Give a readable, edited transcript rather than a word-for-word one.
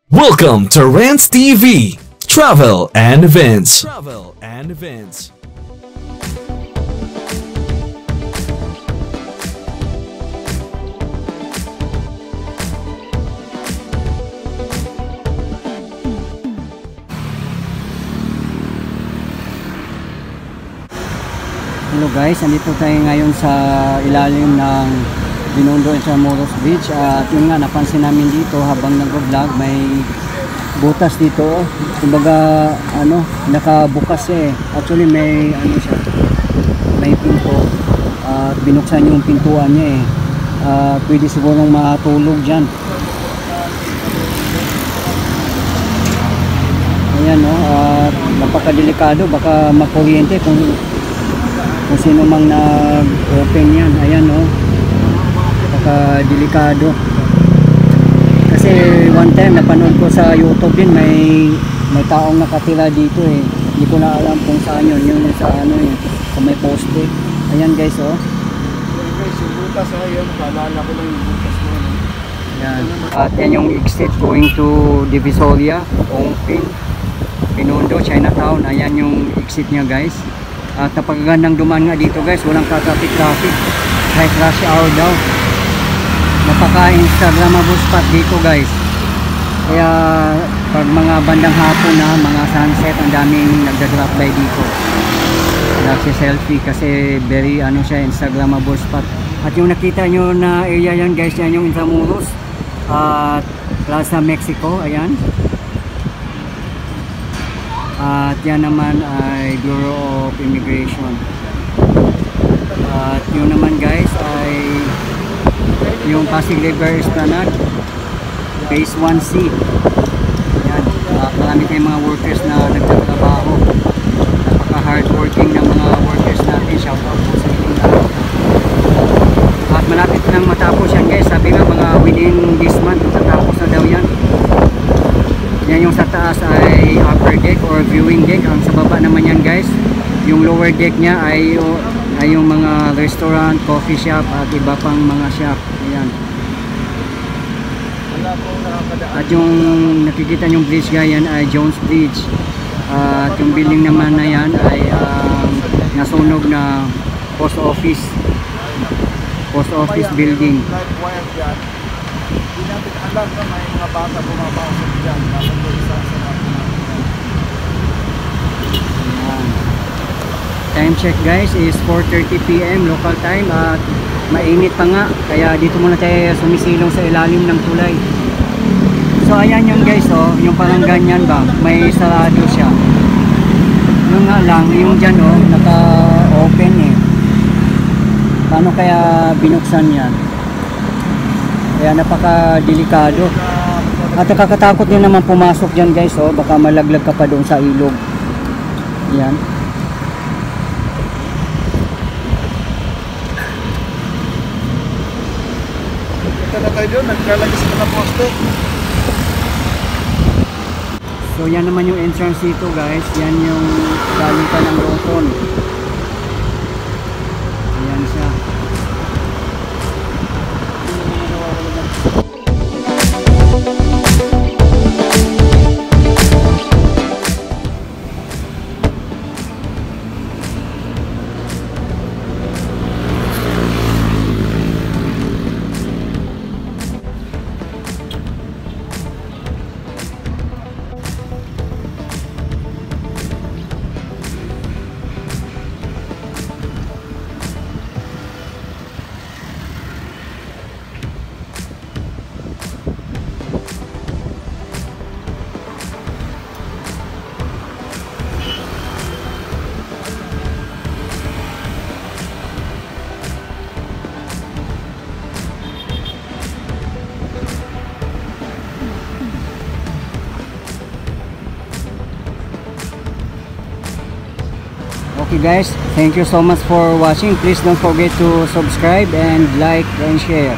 Welcome to Rants TV, Travel and Events. Travel and Events. Hello guys, andito tayo ngayon sa ilalim ng Binondo Intramuros Bridge at yun nga, napansin namin dito habang nag-vlog may butas dito, kumbaga nakabukas actually may siya, may pinto at binuksan yung pintuan niya pwede sigurong matulog dyan. Ayan at napakadelikado, baka makuryente kung sino mang nag-open yan. Ayan baka delikado. Kasi one time napanood ko sa YouTube din, may taong nakatira dito Hindi ko na alam kung saan yun. Yun sa sa may poste. Ayan guys Guys, yung butas yun, paalala ko lang yung butas mo. Ayan. At yan yung exit going to Divisoria, Ongping, Binondo, Chinatown. Ayan yung exit niya guys. At napakagandang dumaan nga dito guys, walang ka-traffic kahit rush hour daw. Napaka-instagramable spot dito guys. Kaya pag mga bandang hapon na, mga sunset, ang daming nagda-drop by dito. Nagsi-selfie kasi very siya, instagramable spot. At yung nakita nyo na area yan guys, yan yung Intramuros at Plaza Mexico, ayan. At yan naman ay Bureau of Immigration. At yun naman guys ay yung Pasig River Esplanade Phase 1C. Yan. Marami tayong mga workers na nagtatrabaho. Napaka hardworking ng mga workers natin. Shout out po sa inyong lahat. At malapit nang matapos yan guys. Sabi nga mga within this month matatapos na daw yan. Yan yung sa taas ay upper deck or viewing deck. Ang sa baba naman yan guys, yung lower deck niya ay yung mga restaurant, coffee shop at iba pang mga shop. Ayan. At yung nakikita yung bridge guys, yan ay Jones Bridge. At yung building naman na yan ay nasunog na post office building. Hindi natin alam na may mga bata bumabasok dyan. Dapat ko isa sa mga time check guys is 4:30 PM local time at mainit pa nga. Kaya dito muna tayo sumisilong sa ilalim ng tulay. So ayan yung guys yung parang ganyan ba, may sarado siya. Yung nga lang, yung dyan naka-open Paano kaya binuksan yan? Kaya napaka-delikado. At nakakatakot din naman pumasok dyan guys baka malaglag ka pa doon sa ilog. Yan. Ito na tayo doon, naglalagay sa mga poste. So yan naman yung entrance dito guys. Yan yung galing pa ng Roton. Ayan siya. Okay guys, thank you so much for watching. Please don't forget to subscribe and like and share.